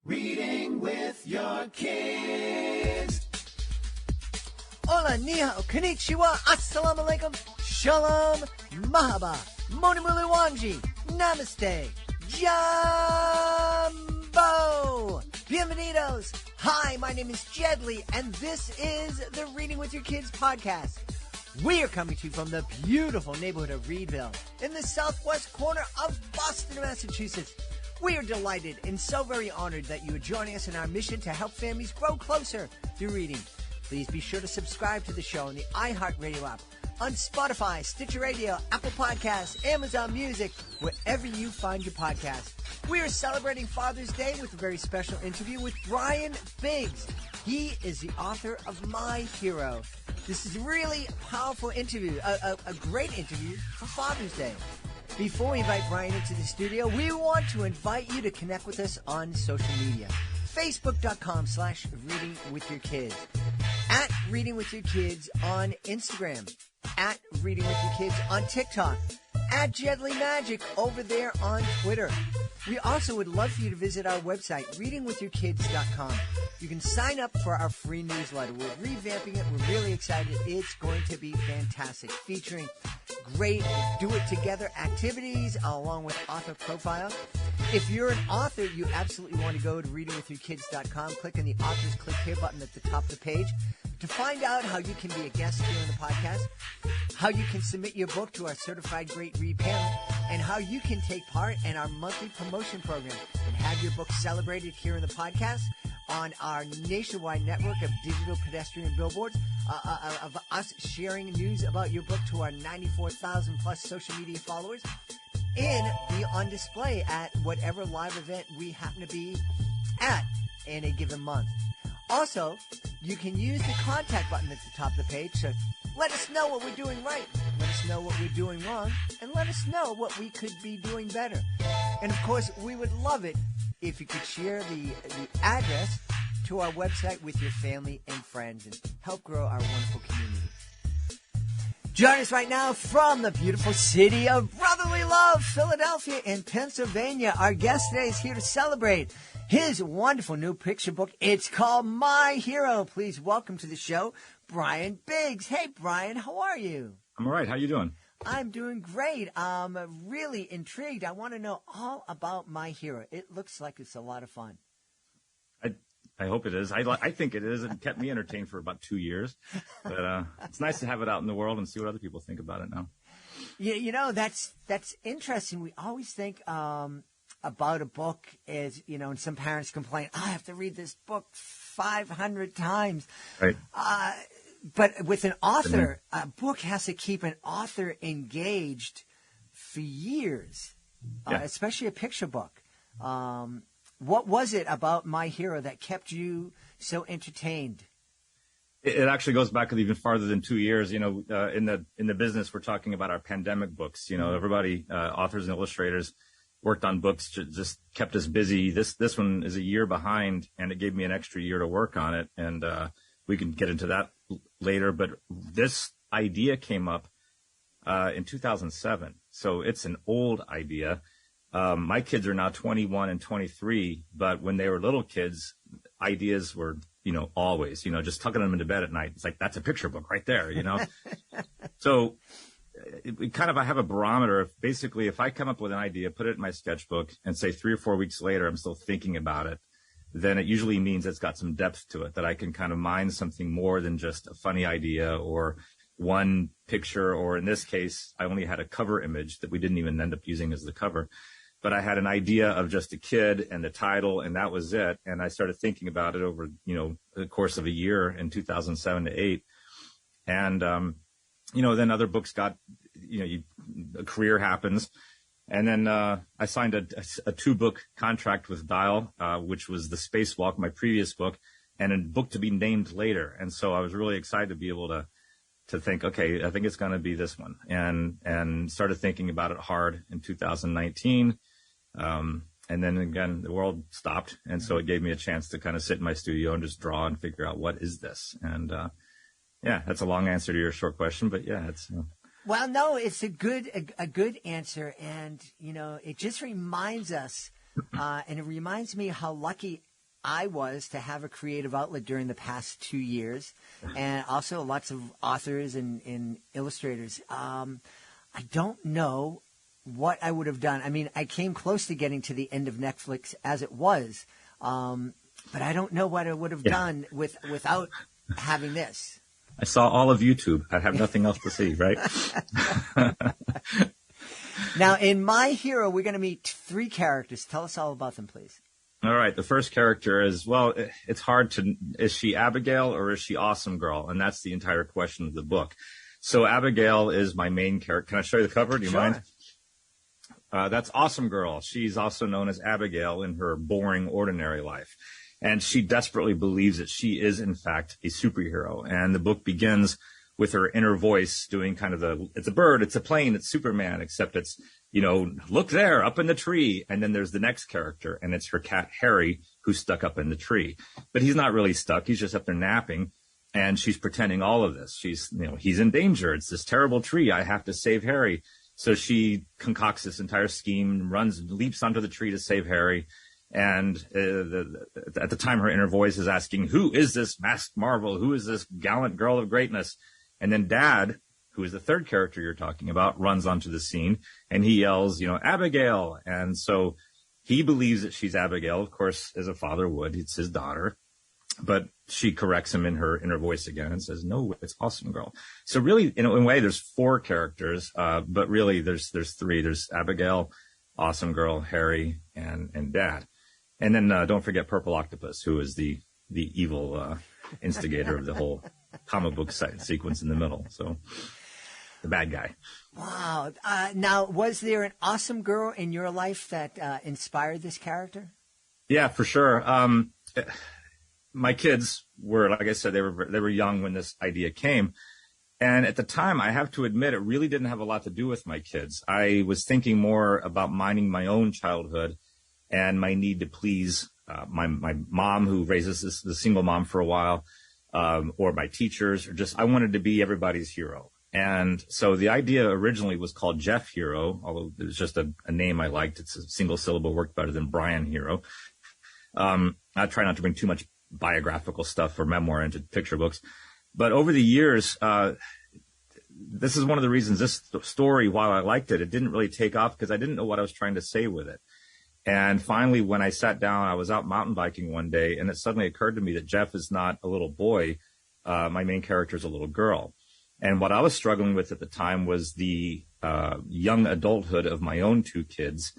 Reading with your kids. Hola, ni hao, konnichiwa, assalamu alaikum, shalom, mahaba, monimuli wanji, namaste, jumbo. Bienvenidos. Hi, my name is Jedley, and this is the Reading with Your Kids podcast. We are coming to you from the beautiful neighborhood of Reedville in the southwest corner of Boston, Massachusetts. We are delighted and so very honored that you are joining us in our mission to help families grow closer to reading. Please be sure to subscribe to the show on the iHeartRadio app, on Spotify, Stitcher Radio, Apple Podcasts, Amazon Music, wherever you find your podcast. We are celebrating Father's Day with a very special interview with Brian Biggs. He is the author of My Hero. This is a really powerful interview, a great interview for Father's Day. Before we invite Brian into the studio, we want to invite you to connect with us on social media. Facebook.com/readingwithyourkids. At Reading With Your Kids on Instagram. At Reading With Your Kids on TikTok. At Jedley Magic over there on Twitter. We also would love for you to visit our website, readingwithyourkids.com. You can sign up for our free newsletter. We're revamping it. We're really excited. It's going to be fantastic, featuring great do-it-together activities along with author profile. If you're an author, you absolutely want to go to readingwithyourkids.com, click on the Authors Click Here button at the top of the page to find out how you can be a guest here on the podcast, how you can submit your book to our Certified Great Read panel, and how you can take part in our monthly promotion program and have your book celebrated here in the podcast on our nationwide network of digital pedestrian billboards, of us sharing news about your book to our 94,000 plus social media followers, and be on display at whatever live event we happen to be at in a given month. Also, you can use the contact button at the top of the page to let us know what we're doing right, let us know what we're doing wrong, and let us know what we could be doing better. And of course, we would love it if you could share the address to our website with your family and friends and help grow our wonderful community. Join us right now from the beautiful city of brotherly love, Philadelphia in Pennsylvania. Our guest today is here to celebrate his wonderful new picture book. It's called My Hero. Please welcome to the show, Brian Biggs. Hey, Brian, how are you? I'm all right. How you doing? I'm doing great. I'm really intrigued. I want to know all about My Hero. It looks like it's a lot of fun. I hope it is. I think it is. It kept me entertained for about 2 years. But it's nice to have it out in the world and see what other people think about it now. Yeah, you know, that's interesting. We always think about a book as, you know, and some parents complain, I have to read this book 500 times. Right. But with an author, a book has to keep an author engaged for years, especially a picture book. What was it about My Hero that kept you so entertained? It actually goes back even farther than 2 years. You know, in the business, we're talking about our pandemic books. You know, everybody, authors and illustrators, worked on books, just kept us busy. This one is a year behind, and it gave me an extra year to work on it. And we can get into that later. But this idea came up in 2007, so it's an old idea. My kids are now 21 and 23, but when they were little kids, ideas were, you know, always, you know, just tucking them into bed at night. It's like, that's a picture book right there, you know? So I have a barometer of basically if I come up with an idea, put it in my sketchbook and say 3 or 4 weeks later, I'm still thinking about it, then it usually means it's got some depth to it, that I can kind of mine something more than just a funny idea or one picture, or in this case, I only had a cover image that we didn't even end up using as the cover. But I had an idea of just a kid and the title, and that was it. And I started thinking about it over, you know, the course of a year in 2007 to 8. And, you know, then other books got, you know, a career happens. And then I signed a 2-book contract with Dial, which was The Spacewalk, my previous book, and a book to be named later. And so I was really excited to be able to think, okay, I think it's going to be this one, and started thinking about it hard in 2019. And then again, the world stopped. And so it gave me a chance to kind of sit in my studio and just draw and figure out what is this? And, that's a long answer to your short question, but yeah, it's, Well, no, it's a good answer. And, you know, it just reminds us, and it reminds me how lucky I was to have a creative outlet during the past 2 years, and also lots of authors and illustrators. I don't know what I would have done. I mean, I came close to getting to the end of Netflix as it was, but I don't know what I would have done without having this. I saw all of YouTube. I have nothing else to see, right? Now, in My Hero, we're going to meet 3 characters. Tell us all about them, please. All right. The first character is, well, it's hard to, is she Abigail or is she Awesome Girl? And that's the entire question of the book. So Abigail is my main character. Can I show you the cover? Do you mind? That's Awesome Girl. She's also known as Abigail in her boring, ordinary life. And she desperately believes that she is, in fact, a superhero. And the book begins with her inner voice doing kind of it's a bird, it's a plane, it's Superman, except it's, look there, up in the tree. And then there's the next character, and it's her cat, Harry, who's stuck up in the tree. But he's not really stuck. He's just up there napping. And she's pretending all of this. She's, he's in danger. It's this terrible tree. I have to save Harry. So she concocts this entire scheme, leaps onto the tree to save Harry. And at the time, her inner voice is asking, who is this masked marvel? Who is this gallant girl of greatness? And then Dad, who is the third character you're talking about, runs onto the scene, and he yells, Abigail. And so he believes that she's Abigail, of course, as a father would. It's his daughter. But she corrects him in her inner voice again and says, no, it's Awesome Girl. So really, in a way, there's 4 characters, but really there's 3. There's Abigail, Awesome Girl, Harry, and Dad. And then don't forget Purple Octopus, who is the evil instigator of the whole comic book sequence in the middle. So the bad guy. Wow. Now, was there an awesome girl in your life that inspired this character? Yeah, for sure. My kids were, like I said, they were young when this idea came. And at the time, I have to admit, it really didn't have a lot to do with my kids. I was thinking more about minding my own childhood and my need to please my mom, who raises the single mom for a while, or my teachers, or just I wanted to be everybody's hero. And so the idea originally was called Jeff Hero, although it was just a name I liked. It's a single syllable, worked better than Brian Hero. I try not to bring too much biographical stuff or memoir into picture books. But over the years, this is one of the reasons this story, while I liked it, it didn't really take off because I didn't know what I was trying to say with it. And finally, when I sat down, I was out mountain biking one day, and it suddenly occurred to me that Jeff is not a little boy. My main character is a little girl. And what I was struggling with at the time was the young adulthood of my own 2 kids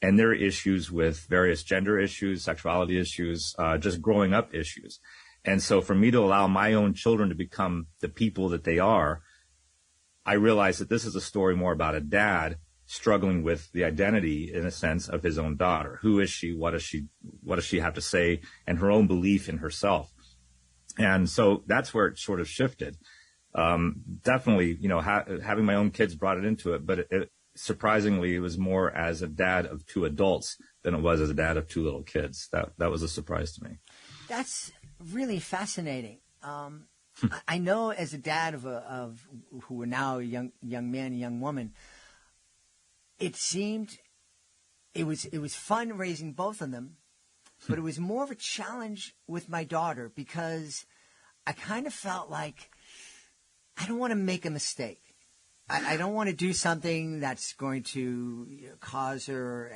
and their issues with various gender issues, sexuality issues, just growing up issues. And so for me to allow my own children to become the people that they are, I realized that this is a story more about a dad struggling with the identity, in a sense, of his own daughter. Who is she? What does she have to say? And her own belief in herself. And so that's where it sort of shifted. Definitely, having my own kids brought it into it, but surprisingly, it was more as a dad of 2 adults than it was as a dad of 2 little kids. That was a surprise to me. That's really fascinating. I know as a dad of who are now a young man, a young woman, it seemed it was fun raising both of them, but it was more of a challenge with my daughter because I kind of felt like I don't want to make a mistake. I don't want to do something that's going to cause her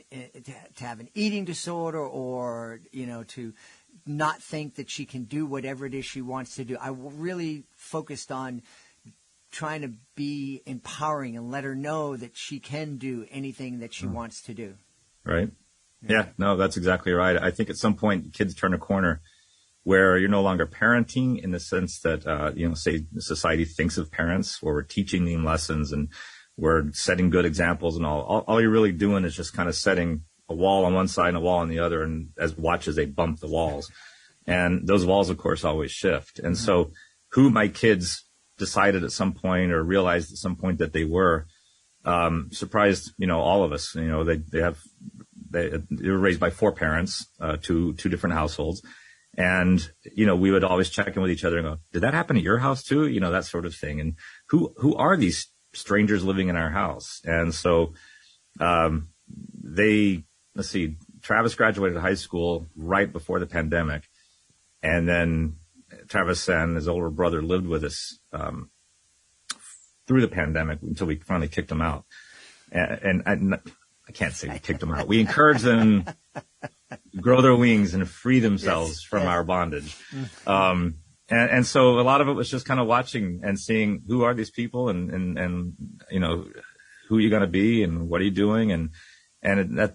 to have an eating disorder or, to not think that she can do whatever it is she wants to do. I really focused on trying to be empowering and let her know that she can do anything that she wants to do. Right. Yeah, no, that's exactly right. I think at some point kids turn a corner where you're no longer parenting in the sense that, say society thinks of parents, where we're teaching them lessons and we're setting good examples and all. All you're really doing is just kind of setting a wall on one side and a wall on the other, and watch as they bump the walls. And those walls, of course, always shift. And so who my kids decided at some point or realized at some point that they were, surprised, all of us. They were raised by 4 parents, two different households. And, we would always check in with each other and go, did that happen at your house too? That sort of thing. And who are these strangers living in our house? And so, Travis graduated high school right before the pandemic. And then Travis and his older brother lived with us through the pandemic until we finally kicked them out. And I can't say we kicked them out. We encouraged them to grow their wings and free themselves from our bondage. And so a lot of it was just kind of watching and seeing who are these people and you know, who are you going to be and what are you doing? And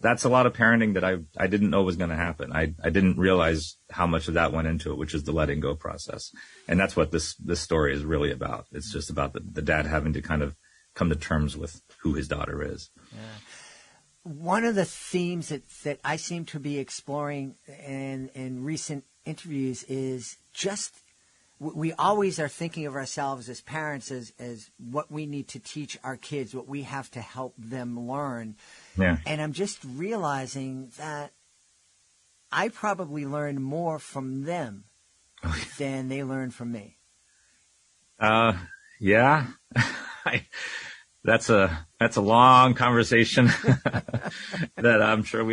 that's a lot of parenting that I didn't know was going to happen. I didn't realize how much of that went into it, which is the letting go process. And that's what this story is really about. It's just about the dad having to kind of come to terms with who his daughter is. Yeah. One of the themes that I seem to be exploring in recent interviews is just we always are thinking of ourselves as parents as what we need to teach our kids, what we have to help them learn. Yeah. And I'm just realizing that I probably learned more from them than they learned from me. Yeah. That's a long conversation that I'm sure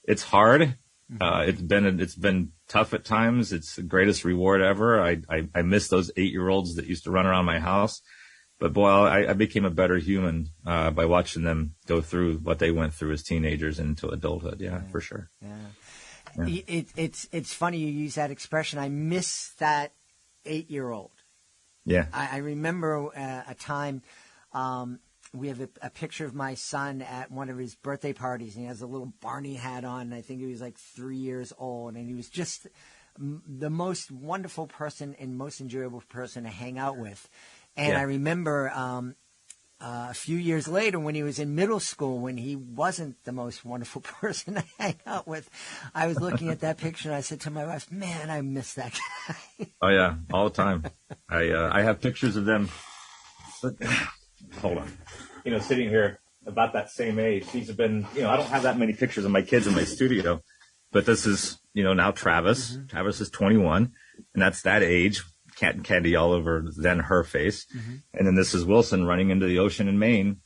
it's hard. It's been tough at times. It's the greatest reward ever. I miss those 8-year-olds that used to run around my house, but boy, I became a better human, by watching them go through what they went through as teenagers into adulthood. Yeah, for sure. Yeah. It's funny you use that expression. I miss that 8-year-old. Yeah. I remember a time, we have a picture of my son at one of his birthday parties, and he has a little Barney hat on, and I think he was like 3 years old, and he was just the most wonderful person and most enjoyable person to hang out with. And I remember a few years later when he was in middle school, when he wasn't the most wonderful person to hang out with, I was looking at that picture, and I said to my wife, man, I miss that guy. Oh, yeah, all the time. I have pictures of them. Hold on. Sitting here about that same age. These have been, I don't have that many pictures of my kids in my studio, but this is, now Travis. Mm-hmm. Travis is 21, and that's that age. Cat and candy all over then her face. Mm-hmm. And then this is Wilson running into the ocean in Maine,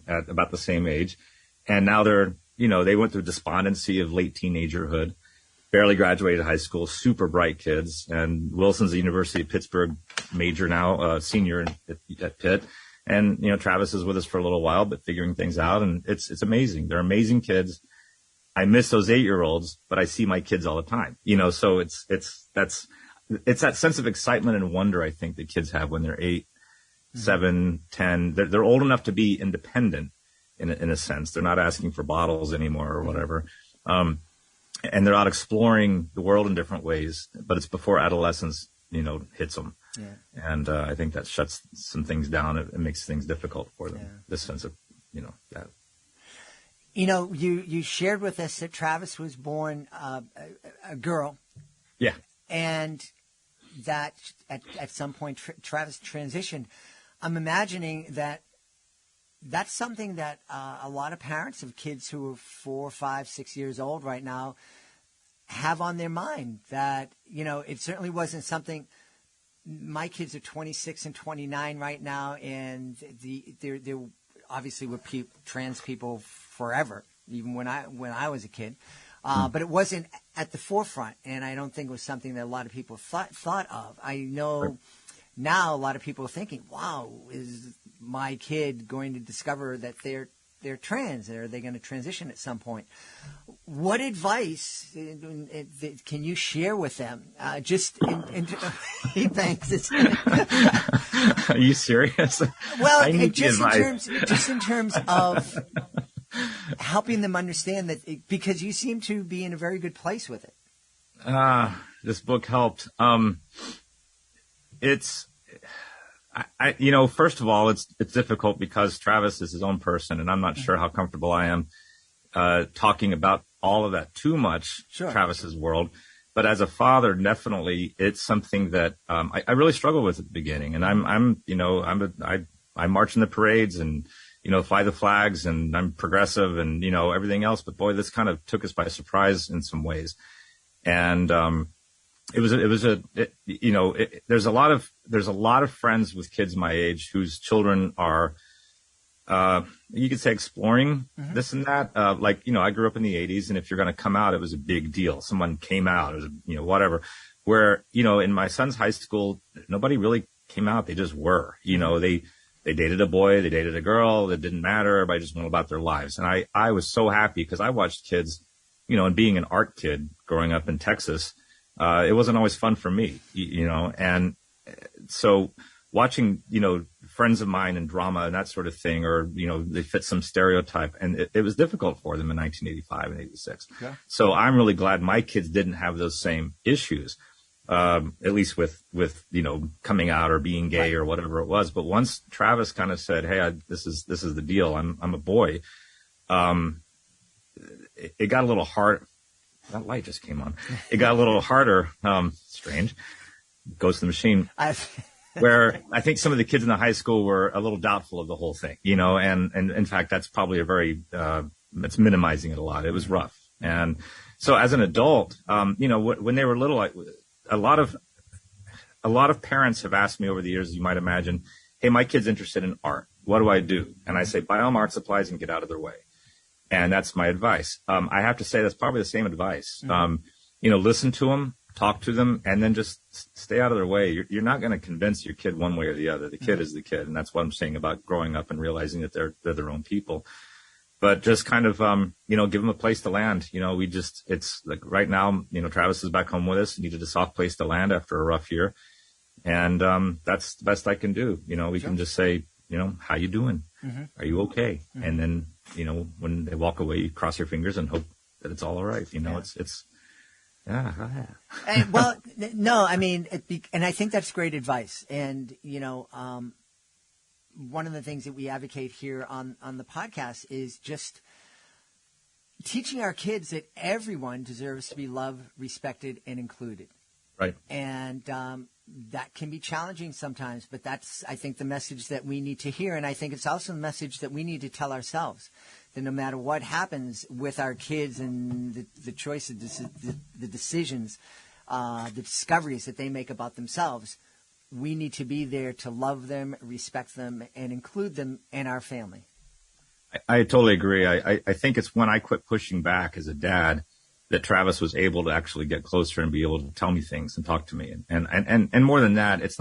at about the same age. And now they're, they went through despondency of late teenagerhood, barely graduated high school, super bright kids. And Wilson's a University of Pittsburgh major now, senior at Pitt. And, Travis is with us for a little while, but figuring things out. And it's amazing. They're amazing kids. I miss those 8-year-olds, but I see my kids all the time, so it's that sense of excitement and wonder, I think, that kids have when they're 8, 7, 10. They're old enough to be independent in a sense. They're not asking for bottles anymore or whatever. And they're out exploring the world in different ways, but it's before adolescence, hits them. Yeah. And I think that shuts some things down. It makes things difficult for them. Yeah. This sense of, that. You shared with us that Travis was born a girl. Yeah. And that at some point Travis transitioned. I'm imagining that that's something that a lot of parents of kids who are 4, 5, 6 years old right now have on their mind. That, it certainly wasn't something. My kids are 26 and 29 right now, and they're obviously were trans people forever, even when I was a kid. But it wasn't at the forefront, and I don't think it was something that a lot of people thought of. I know now a lot of people are thinking, wow, is my kid going to discover that they're trans? Are they going to transition at some point? What advice can you share with them? He thinks Are you serious? Well, just in terms of helping them understand that, because you seem to be in a very good place with it. This book helped. First of all, it's difficult because Travis is his own person, and I'm not sure how comfortable I am talking about all of that too much. Sure. Travis's world. But as a father, definitely, it's something that I really struggled with at the beginning. And I march in the parades and fly the flags, and I'm progressive and everything else. But boy, this kind of took us by surprise in some ways. And there's a lot of friends with kids my age whose children are you could say exploring this and that. Like, I grew up in the 80s, and if you're going to come out, it was a big deal. Someone came out, it was, whatever. Where, in my son's high school, nobody really came out. They just were, they dated a boy, they dated a girl. It didn't matter. Everybody just went about their lives. And I was so happy because I watched kids, and being an art kid growing up in Texas, it wasn't always fun for me, and so watching, friends of mine in drama and that sort of thing, or, they fit some stereotype, and it was difficult for them in 1985 and 86. Yeah. So I'm really glad my kids didn't have those same issues, at least with, coming out or being gay or whatever it was. But once Travis kind of said, hey, this is the deal. I'm a boy. It got a little hard. That light just came on. It got a little harder. Strange. Ghost in the machine. Where I think some of the kids in the high school were a little doubtful of the whole thing, and in fact, that's probably it's minimizing it a lot. It was rough. And so as an adult, when they were little, a lot of parents have asked me over the years, as you might imagine, hey, my kid's interested in art. What do I do? And I say, buy them art supplies and get out of their way. And that's my advice. I have to say that's probably the same advice. Listen to them, talk to them, and then just stay out of their way. You're not going to convince your kid one way or the other. The kid is the kid. And that's what I'm saying about growing up and realizing that they're their own people. But just kind of, give them a place to land. It's like right now, Travis is back home with us. He needed a soft place to land after a rough year. And that's the best I can do. We can just say, how you doing? Are you okay? And then, when they walk away, you cross your fingers and hope that it's all right. It's well, no, I mean, and I think that's great advice. And, one of the things that we advocate here on the podcast is just teaching our kids that everyone deserves to be loved, respected, and included. Right. And that can be challenging sometimes, but that's, I think, the message that we need to hear. And I think it's also the message that we need to tell ourselves, that no matter what happens with our kids and the choices, the decisions, the discoveries that they make about themselves, we need to be there to love them, respect them, and include them in our family. I totally agree. I think it's when I quit pushing back as a dad that Travis was able to actually get closer and be able to tell me things and talk to me. And more than that, it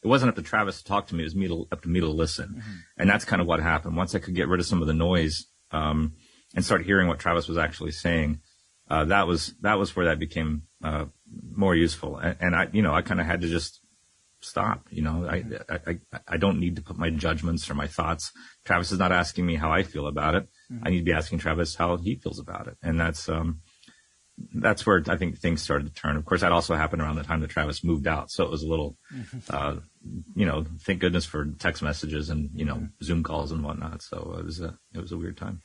wasn't up to Travis to talk to me. It was up to me to listen. And that's kind of what happened. Once I could get rid of some of the noise, and start hearing what Travis was actually saying, that was where that became, more useful. And I kind of had to just stop. I don't need to put my judgments or my thoughts. Travis is not asking me how I feel about it. I need to be asking Travis how he feels about it. And that's where I think things started to turn. Of course, that also happened around the time that Travis moved out. So it was a little, thank goodness for text messages and, Zoom calls and whatnot. So it was a weird time.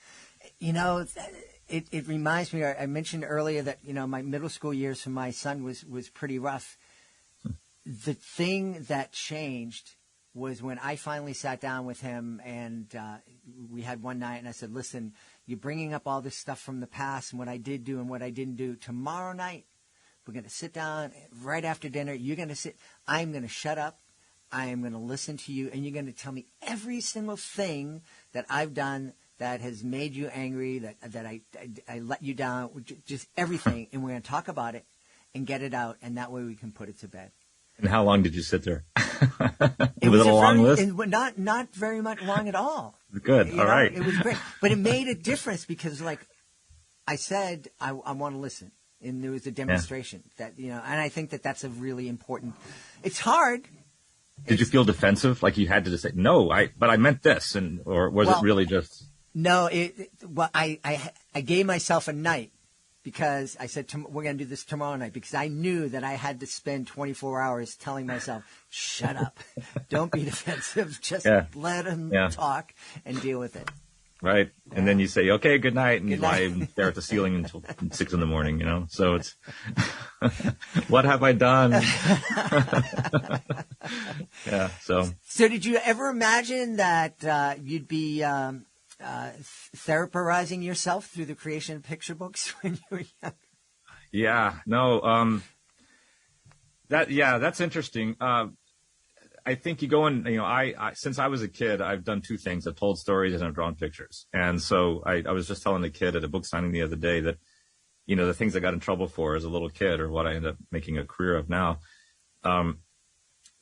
It reminds me, I mentioned earlier that, my middle school years for my son was pretty rough. The thing that changed was when I finally sat down with him and we had one night and I said, listen, you're bringing up all this stuff from the past and what I did do and what I didn't do. Tomorrow night, we're going to sit down right after dinner. You're going to I'm going to shut up. I am going to listen to you and you're going to tell me every single thing that I've done that has made you angry, that I let you down, just everything. And we're going to talk about it and get it out. And that way we can put it to bed. And how long did you sit there? Was it a long list? Not very much long at all. Good. All right. It was great. But it made a difference because, like I said, I want to listen. And there was a demonstration that, and I think that that's a really important. It's hard. Did you feel defensive? Like you had to just say, no, but I meant this. Or was it really just? No, I gave myself a night. Because I said, we're going to do this tomorrow night. Because I knew that I had to spend 24 hours telling myself, shut up. Don't be defensive. Just let him talk and deal with it. Right. And then you say, okay, good night. And you lie there at the ceiling until 6 a.m, So it's, what have I done? So did you ever imagine that you'd be therapizing yourself through the creation of picture books when you were young? Yeah, no, that's interesting. I think you go in, I since I was a kid, I've done two things. I've told stories and I've drawn pictures. And so I was just telling the kid at a book signing the other day that, the things I got in trouble for as a little kid are what I end up making a career of now.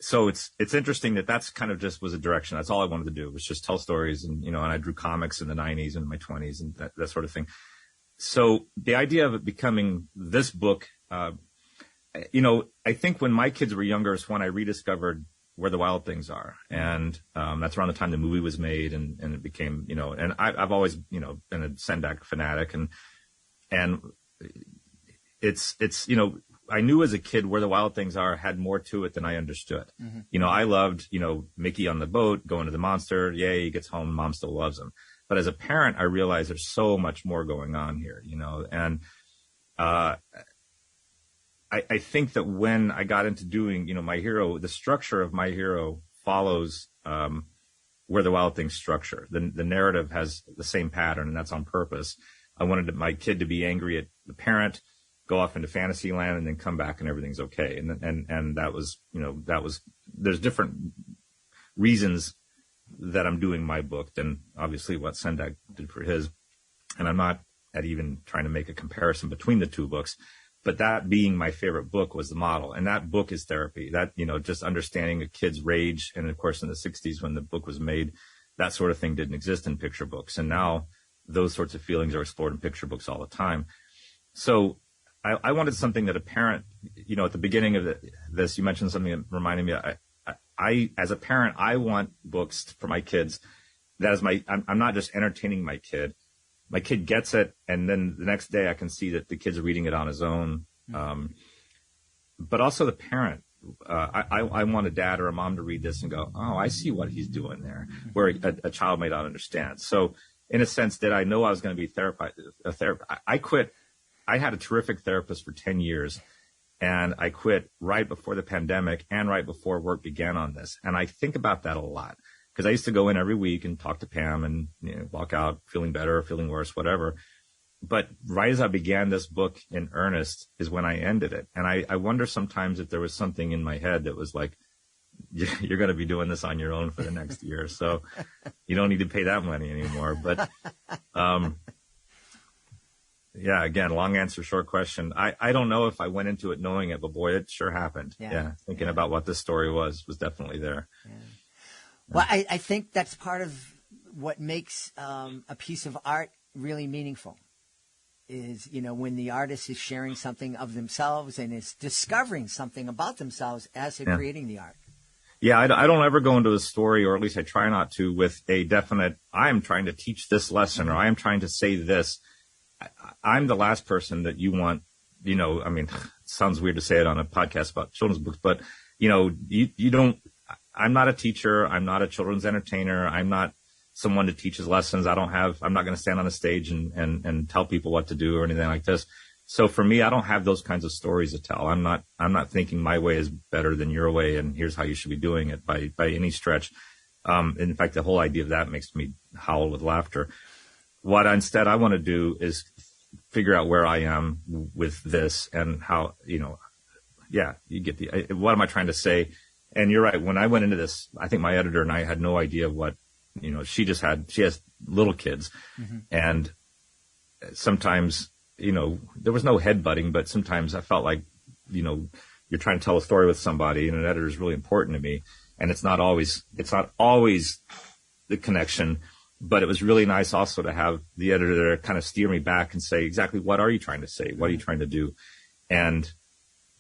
So it's interesting that that's kind of just was a direction. That's all I wanted to do was just tell stories. And I drew comics in the 90s and my 20s and that sort of thing. So the idea of it becoming this book, I think when my kids were younger is when I rediscovered Where the Wild Things Are. And that's around the time the movie was made and it became, and I've always, been a Sendak fanatic and it's, I knew as a kid Where the Wild Things Are had more to it than I understood. Mm-hmm. I loved, Mickey on the boat, going to the monster. Yay, he gets home, mom still loves him. But as a parent, I realized there's so much more going on here, and, I think that when I got into doing, My Hero, the structure of My Hero follows Where the Wild Things structure. The narrative has the same pattern, and that's on purpose. I wanted my kid to be angry at the parent, go off into fantasy land, and then come back and everything's okay. And that was, there's different reasons that I'm doing my book than obviously what Sendak did for his. And I'm not at even trying to make a comparison between the two books. But that being my favorite book was the model. And that book is therapy. That, just understanding a kid's rage. And of course, in the 60s, when the book was made, that sort of thing didn't exist in picture books. And now those sorts of feelings are explored in picture books all the time. So I wanted something that a parent, at the beginning of this, you mentioned something that reminded me, I as a parent, I want books for my kids. That is I'm not just entertaining my kid. My kid gets it, and then the next day I can see that the kid's reading it on his own. But also the parent. I want a dad or a mom to read this and go, oh, I see what he's doing there, where a child may not understand. So in a sense, did I know I was going to be a therapist? I quit. I had a terrific therapist for 10 years, and I quit right before the pandemic and right before work began on this. And I think about that a lot. Because I used to go in every week and talk to Pam and walk out feeling better, feeling worse, whatever. But right as I began this book in earnest is when I ended it. And I wonder sometimes if there was something in my head that was like, you're going to be doing this on your own for the next year. So you don't need to pay that money anymore. But yeah, again, long answer, short question. I don't know if I went into it knowing it, but boy, it sure happened. Yeah. Thinking about what this story was definitely there. Yeah. Well, I think that's part of what makes a piece of art really meaningful is, when the artist is sharing something of themselves and is discovering something about themselves as they're creating the art. Yeah, I don't ever go into a story, or at least I try not to, with a definite, I am trying to teach this lesson, or I am trying to say this. I'm the last person that you want, it sounds weird to say it on a podcast about children's books, but, you don't, I'm not a teacher. I'm not a children's entertainer. I'm not someone to teach his lessons. I'm not going to stand on a stage and tell people what to do or anything like this. So for me, I don't have those kinds of stories to tell. I'm not thinking my way is better than your way, and here's how you should be doing it by any stretch. In fact, the whole idea of that makes me howl with laughter. What instead I want to do is figure out where I am with this and how, you get what am I trying to say? And you're right. When I went into this, I think my editor and I had no idea what, she has little kids. Mm-hmm. And sometimes, there was no headbutting, but sometimes I felt like, you're trying to tell a story with somebody, and an editor is really important to me. And it's not always the connection, but it was really nice also to have the editor there kind of steer me back and say, exactly what are you trying to say? What are you trying to do? And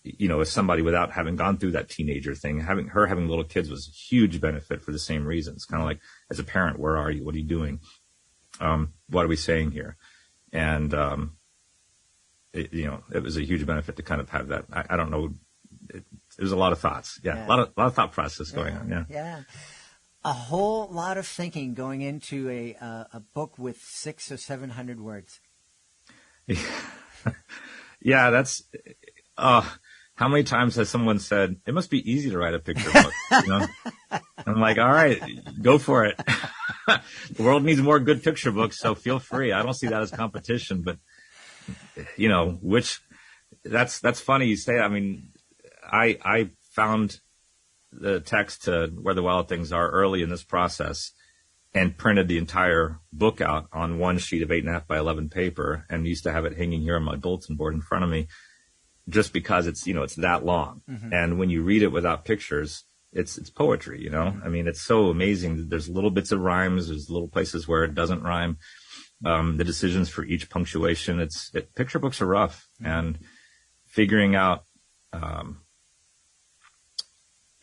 as somebody without having gone through that teenager thing, having little kids was a huge benefit for the same reasons. Kind of like, as a parent, where are you? What are you doing? What are we saying here? And, it was a huge benefit to kind of have that. I don't know. It was a lot of thoughts. Yeah. A lot of thought process going on. Yeah. Yeah. A whole lot of thinking going into a book with 600 or 700 words. Yeah. That's, how many times has someone said, it must be easy to write a picture book? I'm like, all right, go for it. The world needs more good picture books, so feel free. I don't see that as competition, but that's funny you say. I mean, I found the text to Where the Wild Things Are early in this process and printed the entire book out on one sheet of 8.5 by 11 paper and used to have it hanging here on my bulletin board in front of me just because it's, it's that long. Mm-hmm. And when you read it without pictures, it's poetry, I mean, it's so amazing. There's little bits of rhymes. There's little places where it doesn't rhyme. The decisions for each punctuation, picture books are rough, and figuring out,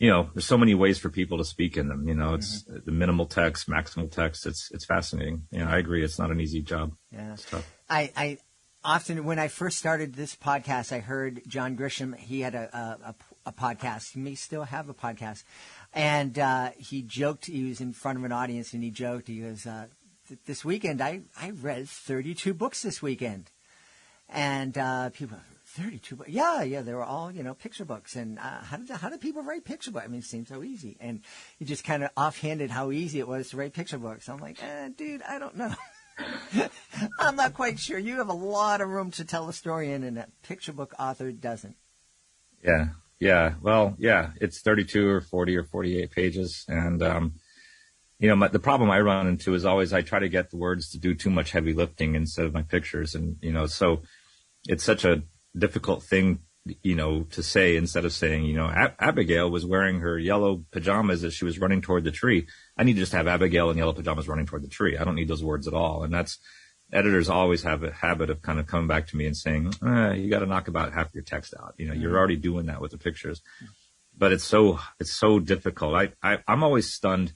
there's so many ways for people to speak in them. It's the minimal text, maximal text. It's fascinating. I agree. It's not an easy job. Yeah. It's tough. I often, when I first started this podcast, I heard John Grisham. He had a podcast. He may still have a podcast. And he joked. He was in front of an audience, and he joked. He goes, this weekend, I read 32 books this weekend. And people, 32 books? Yeah, they were all, picture books. And how do people write picture books? I mean, it seems so easy. And he just kind of offhanded how easy it was to write picture books. I'm like, dude, I don't know. I'm not quite sure. You have a lot of room to tell a story in, and a picture book author doesn't. Yeah. Well, it's 32 or 40 or 48 pages. And, the problem I run into is always I try to get the words to do too much heavy lifting instead of my pictures. And, so it's such a difficult thing, to say instead of saying, Abigail was wearing her yellow pajamas as she was running toward the tree. I need to just have Abigail in yellow pajamas running toward the tree. I don't need those words at all. And editors always have a habit of kind of coming back to me and saying, you got to knock about half your text out. You're already doing that with the pictures, but it's so difficult. I'm always stunned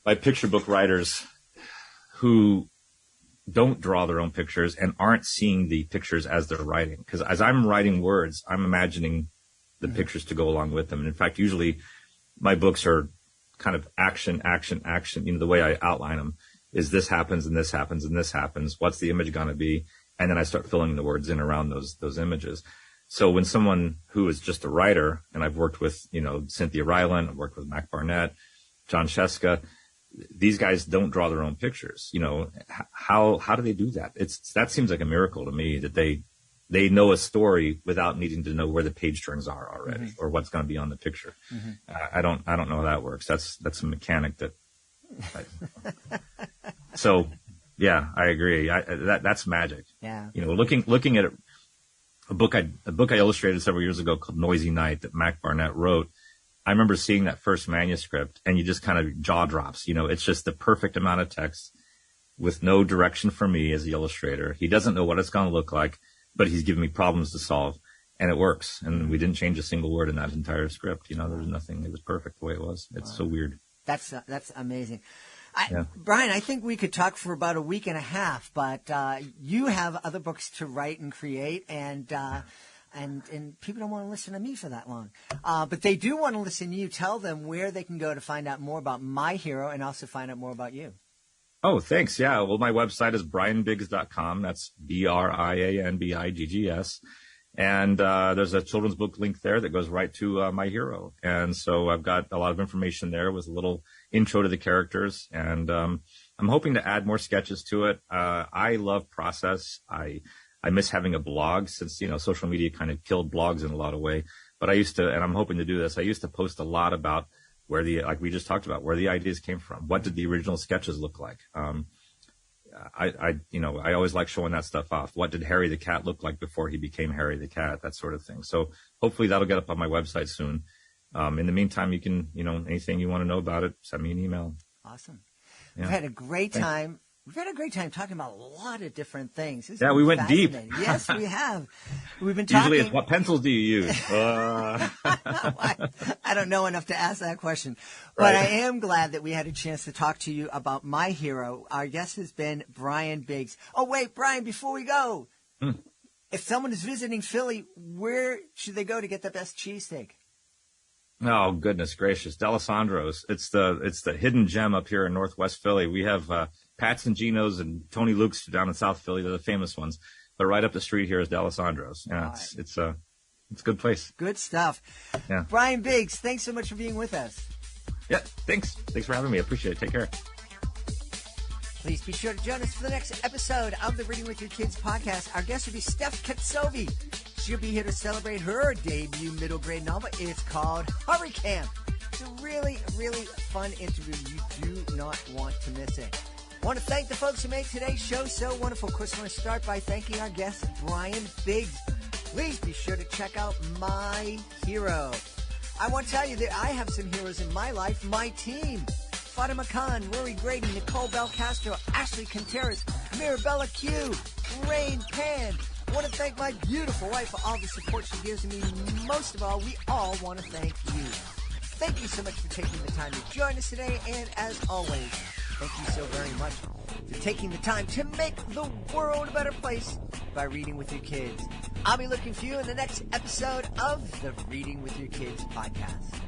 by picture book writers who don't draw their own pictures and aren't seeing the pictures as they're writing. Because as I'm writing words, I'm imagining the pictures to go along with them. And in fact, usually my books are kind of action. The way I outline them is this happens and this happens and this happens. What's the image going to be? And then I start filling the words in around those images. So when someone who is just a writer, and I've worked with, Cynthia Ryland, I've worked with Mac Barnett, John Sheska, these guys don't draw their own pictures. How do they do that? That seems like a miracle to me, that they know a story without needing to know where the page turns are already or what's going to be on the picture. I don't know how that works. That's a mechanic that. So yeah, I agree. That's magic. Yeah. Looking at a book I illustrated several years ago called Noisy Night that Mac Barnett wrote. I remember seeing that first manuscript and you just kind of jaw drops. It's just the perfect amount of text with no direction for me as the illustrator. He doesn't know what it's going to look like, but he's giving me problems to solve, and it works. And we didn't change a single word in that entire script. There was nothing. It was perfect the way it was. It's so weird. That's amazing. Brian, I think we could talk for about a week and a half, but you have other books to write and create, and people don't want to listen to me for that long. But they do want to listen to you. Tell them where they can go to find out more about my hero and also find out more about you. Oh, thanks. Yeah. Well, my website is brianbiggs.com. That's BrianBiggs. And there's a children's book link there that goes right to my hero. And so I've got a lot of information there with a little intro to the characters. And I'm hoping to add more sketches to it. I love process. I miss having a blog since, social media kind of killed blogs in a lot of way. But I used to, and I'm hoping to do this, I used to post a lot about like we just talked about, where the ideas came from. What did the original sketches look like? I always like showing that stuff off. What did Harry the Cat look like before he became Harry the Cat? That sort of thing. So hopefully that'll get up on my website soon. In the meantime, you can, anything you want to know about it, send me an email. Awesome. Yeah. We've had a great time. We've had a great time talking about a lot of different things. Yeah, we went deep. Yes, we have. We've been talking. Usually it's what pencils do you use? I don't know enough to ask that question. But I am glad that we had a chance to talk to you about my hero. Our guest has been Brian Biggs. Oh, wait, Brian, before we go, if someone is visiting Philly, where should they go to get the best cheesesteak? Oh, goodness gracious. D'Alessandro's. It's the hidden gem up here in Northwest Philly. We have Pat's and Gino's and Tony Luke's down in South Philly. They're the famous ones. But right up the street here is D'Alessandro's. Yeah, it's a good place. Good stuff. Yeah. Brian Biggs, thanks so much for being with us. Yeah, thanks. Thanks for having me. I appreciate it. Take care. Please be sure to join us for the next episode of the Reading with Your Kids podcast. Our guest will be Steph Katsovi. She'll be here to celebrate her debut middle grade novel. It's called Hurry Camp. It's a really, really fun interview. You do not want to miss it. I want to thank the folks who made today's show so wonderful. Of course, I want to start by thanking our guest, Brian Biggs. Please be sure to check out My Hero. I want to tell you that I have some heroes in my life, my team. Fatima Khan, Rory Grady, Nicole Belcastro, Ashley Contreras, Mirabella Q, Rain Pan. I want to thank my beautiful wife for all the support she gives me. Most of all, we all want to thank you. Thank you so much for taking the time to join us today. And as always, thank you so very much for taking the time to make the world a better place by reading with your kids. I'll be looking for you in the next episode of the Reading with Your Kids podcast.